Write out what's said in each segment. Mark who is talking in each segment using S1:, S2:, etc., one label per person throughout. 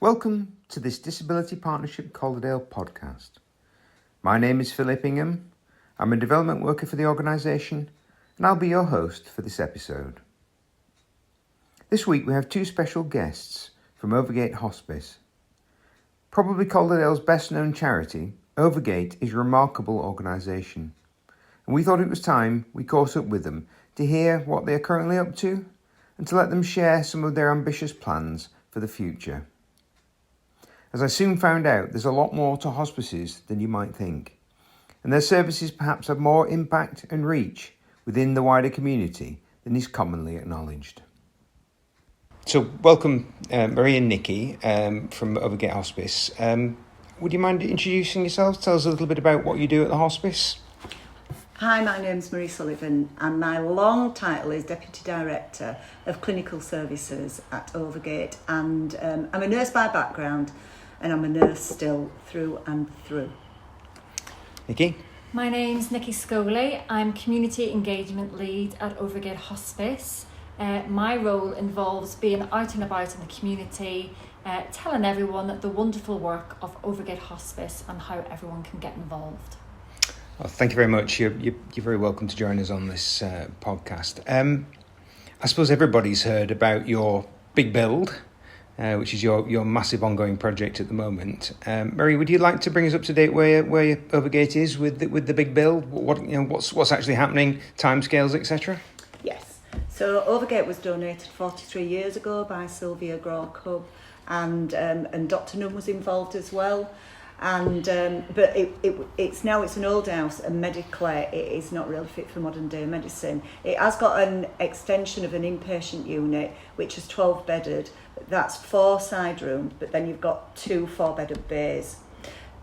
S1: Welcome to this Disability Partnership Calderdale podcast. My name is Philip Ingham. I'm a development worker for the organisation and I'll be your host for this episode. This week we have two special guests from Overgate Hospice. Probably Calderdale's best known charity, Overgate is a remarkable organisation, and we thought it was time we caught up with them to hear what they are currently up to and to let them share some of their ambitious plans for the future. As I soon found out, there's a lot more to hospices than you might think, and their services perhaps have more impact and reach within the wider community than is commonly acknowledged. So welcome Marie and Nicki from Overgate Hospice. Would you mind introducing yourselves? Tell us a little bit about what you do at the hospice.
S2: Hi, my name's Marie Sullivan and my long title is Deputy Director of Clinical Services at Overgate, and I'm a nurse by background and I'm a nurse still through and through.
S1: Nicki?
S3: My name's Nicki Scoley. I'm Community Engagement Lead at Overgate Hospice. My role involves being out and about in the community, telling everyone the wonderful work of Overgate Hospice and how everyone can get involved.
S1: Well, thank you very much. You're very welcome to join us on this podcast. I suppose everybody's heard about your big build, which is your massive ongoing project at the moment. Marie, would you like to bring us up to date where Overgate is with the big build? What's actually happening, timescales, etc.?
S2: Yes. So Overgate was donated 43 years ago by Sylvia Grawcub, and Dr. Nunn was involved as well. And but it's an old house, and medically it is not really fit for modern day medicine. It has got an extension of an inpatient unit which is 12 bedded. That's 4 side rooms, but then you've got 2 4-bedded bays.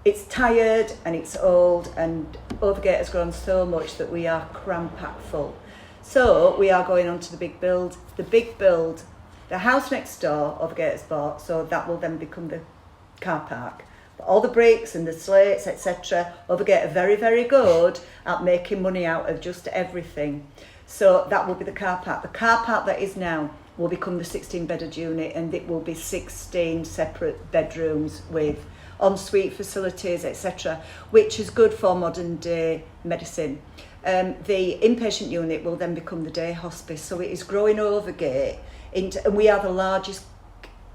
S2: It's tired and it's old, and Overgate has grown so much that we are cram-packed full. So we are going on to the big build. The big build, the house next door, Overgate has bought, so that will then become the car park. But all the bricks and the slates, etc., Overgate are very, very good at making money out of just everything. So that will be the car park. The car park that is now will become the 16-bedded unit, and it will be 16 separate bedrooms with ensuite facilities, etc., which is good for modern day medicine. The inpatient unit will then become the day hospice, so it is growing Overgate into, and we are the largest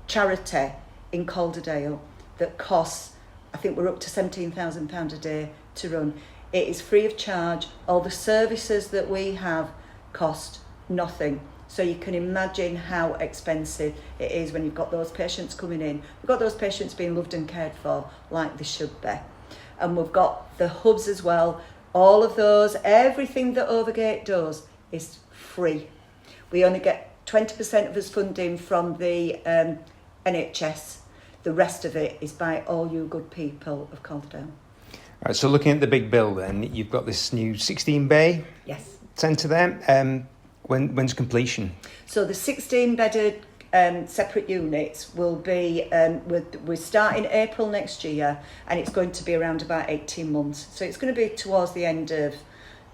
S2: charity in Calderdale that costs, I think we're up to £17,000 a day to run. It is free of charge. All the services that we have cost nothing. So you can imagine how expensive it is when you've got those patients coming in. We've got those patients being loved and cared for like they should be. And we've got the hubs as well. All of those, everything that Overgate does is free. We only get 20% of us funding from the NHS. The rest of it is by all you good people of Calderdale.
S1: All right, so looking at the big build then, you've got this new 16-bay centre there. When's completion? So
S2: the 16-bedded separate units will be, we're starting April next year, and it's going to be around about 18 months. So it's going to be towards the end of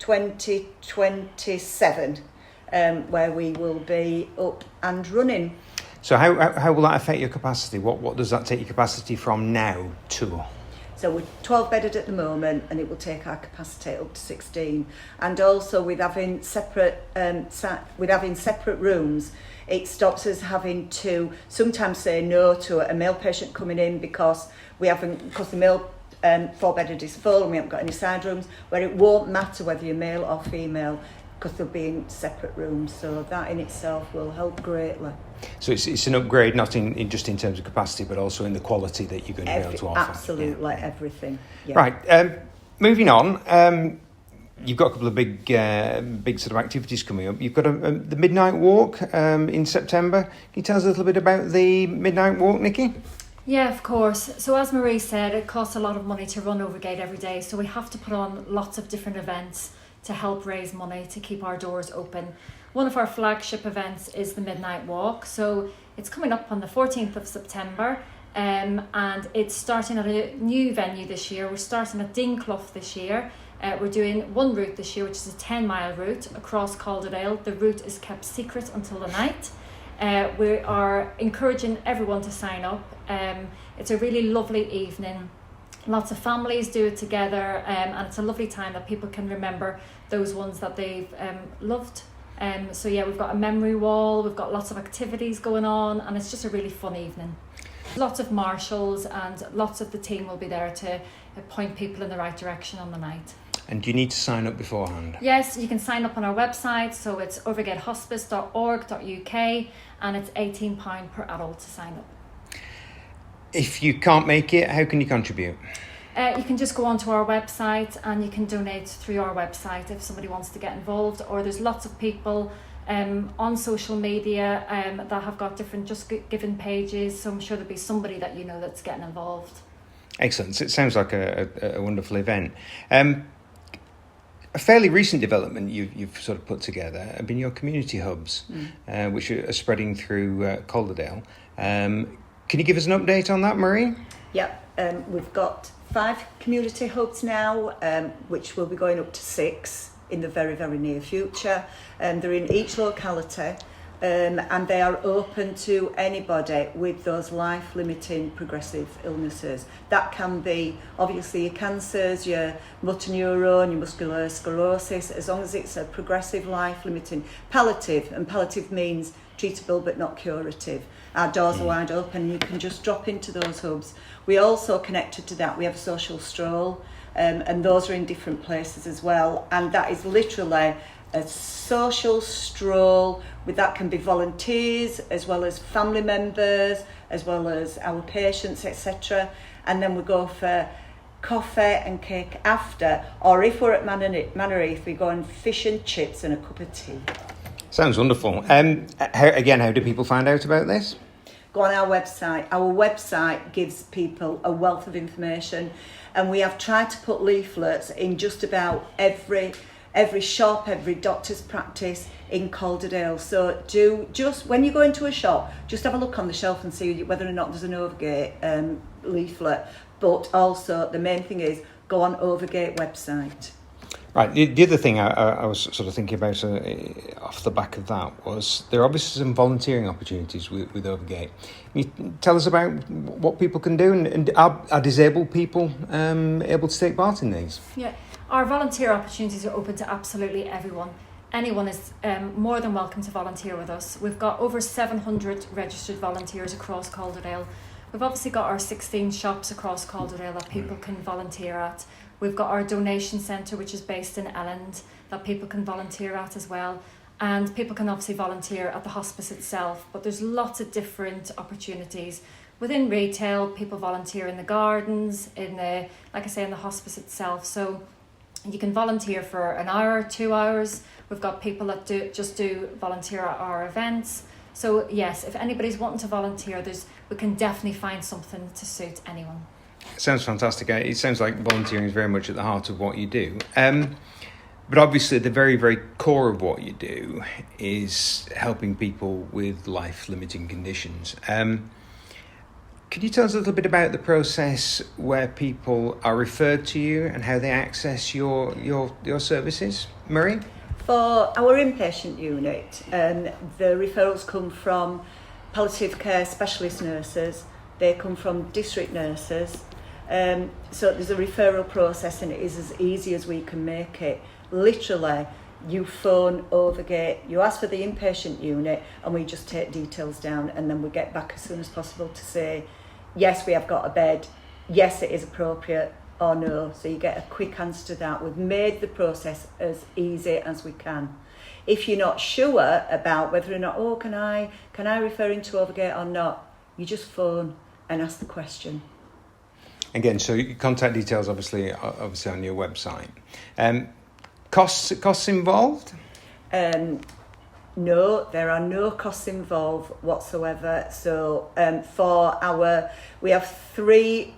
S2: 2027 where we will be up and running.
S1: So how will that affect your capacity? What does that take your capacity from now to?
S2: So we're 12 bedded at the moment, and it will take our capacity up to 16. And also with having separate rooms, it stops us having to sometimes say no to a male patient coming in because the male 4-bedded is full and we haven't got any side rooms, where it won't matter whether you're male or female because they'll be in separate rooms. So that in itself will help greatly.
S1: So it's an upgrade, not in just in terms of capacity, but also in the quality that you're going to be able to offer.
S2: Absolutely, everything. Yeah.
S1: Right, moving on. You've got a couple of big sort of activities coming up. You've got the Midnight Walk in September. Can you tell us a little bit about the Midnight Walk, Nicki?
S3: Yeah, of course. So as Marie said, it costs a lot of money to run Overgate every day, so we have to put on lots of different events to help raise money to keep our doors open. One of our flagship events is the Midnight Walk. So it's coming up on the 14th of September, and it's starting at a new venue this year. We're starting at Dinclough this year. We're doing one route this year, which is a 10-mile route across Calderdale. The route is kept secret until the night. We are encouraging everyone to sign up. It's a really lovely evening. Lots of families do it together, and it's a lovely time that people can remember those ones that they've loved. So yeah, we've got a memory wall, we've got lots of activities going on, and it's just a really fun evening. Lots of marshals and lots of the team will be there to point people in the right direction on the night.
S1: And do you need to sign up beforehand?
S3: Yes, you can sign up on our website, so it's overgatehospice.org.uk, and it's £18 per adult to sign up.
S1: If you can't make it, how can you contribute?
S3: You can just go onto our website and you can donate through our website if somebody wants to get involved, or there's lots of people on social media that have got different Just Giving pages, so I'm sure there'll be somebody that you know that's getting involved.
S1: Excellent. So it sounds like a wonderful event. A fairly recent development you've sort of put together have been your community hubs, which are spreading through Calderdale. Can you give us an update on that, Marie?
S2: Yep, we've got 5 community hubs now, which will be going up to 6 in the very, very near future. They're in each locality, and they are open to anybody with those life-limiting progressive illnesses. That can be, obviously, your cancers, your motor neuron, your muscular sclerosis, as long as it's a progressive, life-limiting, palliative, and palliative means treatable but not curative. Our doors are wide open and you can just drop into those hubs. We also, connected to that, we have a social stroll, and those are in different places as well, and that is literally a social stroll. With that can be volunteers as well as family members as well as our patients, etc. And then we go for coffee and cake after, or if we're at Manor, we go on fish and chips and a cup of tea.
S1: Sounds wonderful. How do people find out about this?
S2: Go on our website. Our website gives people a wealth of information, and we have tried to put leaflets in just about every shop, every doctor's practice in Calderdale. So do just, when you go into a shop, just have a look on the shelf and see whether or not there's an Overgate leaflet. But also the main thing is go on Overgate website.
S1: Right, the other thing I was sort of thinking about off the back of that was there are obviously some volunteering opportunities with Overgate. Can you tell us about what people can do, and are disabled people able to take part in these?
S3: Yeah, our volunteer opportunities are open to absolutely everyone. Anyone is more than welcome to volunteer with us. We've got over 700 registered volunteers across Calderdale. We've obviously got our 16 shops across Calderdale that people can volunteer at. We've got our donation centre, which is based in Elland, that people can volunteer at as well. And people can obviously volunteer at the hospice itself. But there's lots of different opportunities. Within retail, people volunteer in the gardens, in the hospice itself. So you can volunteer for an hour, 2 hours. We've got people that do volunteer at our events. So yes, if anybody's wanting to volunteer, we can definitely find something to suit anyone.
S1: Sounds fantastic. It sounds like volunteering is very much at the heart of what you do. But obviously the very, very core of what you do is helping people with life-limiting conditions. Could you tell us a little bit about the process where people are referred to you and how they access your services, Marie?
S2: For our inpatient unit, the referrals come from palliative care specialist nurses. They come from district nurses. So there's a referral process, and it is as easy as we can make it. Literally, you phone Overgate, you ask for the inpatient unit, and we just take details down, and then we get back as soon as possible to say, yes, we have got a bed, yes, it is appropriate, or no. So you get a quick answer to that. We've made the process as easy as we can. If you're not sure about whether or not, can I refer into Overgate or not, you just phone and ask the question.
S1: Again, so your contact details obviously on your website. Costs involved?
S2: No, there are no costs involved whatsoever. So we have three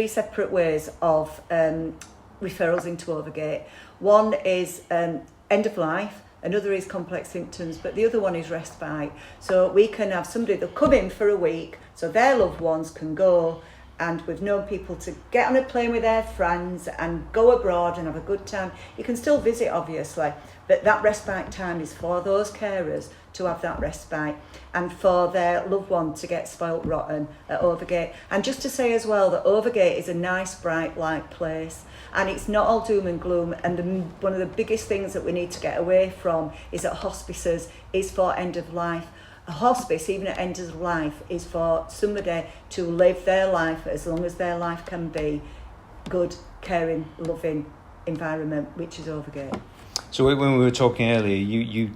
S2: separate ways of referrals into Overgate. One is end of life, another is complex symptoms, but the other one is respite. So we can have somebody that'll come in for a week, so their loved ones can go and we've known people to get on a plane with their friends and go abroad and have a good time. You can still visit, obviously, but that respite time is for those carers to have that respite and for their loved one to get spoilt rotten at Overgate. And just to say as well that Overgate is a nice, bright, light place, and it's not all doom and gloom. And one of the biggest things that we need to get away from is that hospices is for end of life. A hospice, even at end of life, is for somebody to live their life as long as their life can be good, caring, loving environment, which is Overgate.
S1: So when we were talking earlier, you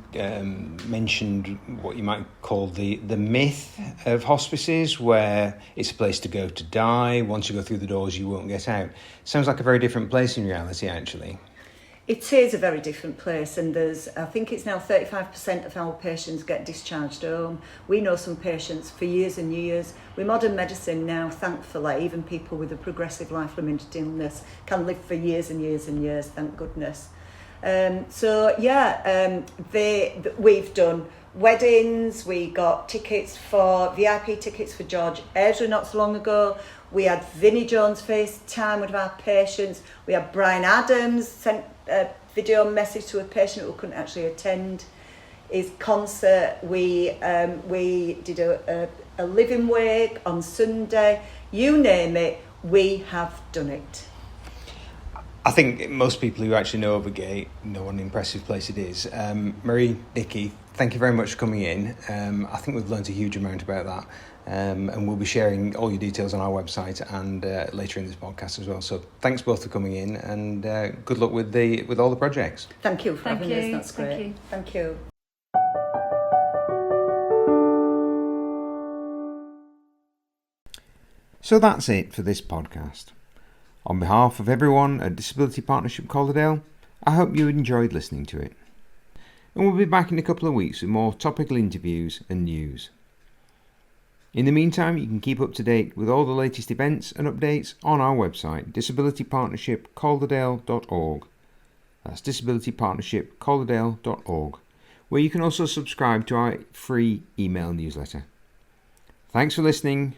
S1: mentioned what you might call the myth of hospices, where it's a place to go to die. Once you go through the doors, you won't get out. Sounds like a very different place in reality, actually.
S2: It is a very different place, and I think it's now 35% of our patients get discharged home. We know some patients for years and years. With modern medicine now, thankfully, even people with a progressive life-limited illness can live for years and years and years, thank goodness. We've done weddings, we got tickets for VIP tickets for George Ezra not so long ago. We had Vinnie Jones FaceTime with our patients. We had Brian Adams sent a video message to a patient who couldn't actually attend his concert. We did a living wake on Sunday. You name it, we have done it.
S1: I think most people who actually know Overgate know what an impressive place it is. Marie, Nicki, thank you very much for coming in. I think we've learned a huge amount about that. And we'll be sharing all your details on our website and later in this podcast as well. So thanks both for coming in, and good luck with all the projects.
S2: Thank you for having us. That's
S3: Thank
S2: great.
S3: you.
S2: Thank you.
S1: So that's it for this podcast. On behalf of everyone at Disability Partnership Calderdale, I hope you enjoyed listening to it. And we'll be back in a couple of weeks with more topical interviews and news. In the meantime, you can keep up to date with all the latest events and updates on our website, disabilitypartnershipcalderdale.org. That's disabilitypartnershipcalderdale.org, where you can also subscribe to our free email newsletter. Thanks for listening,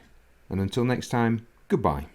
S1: and until next time, goodbye.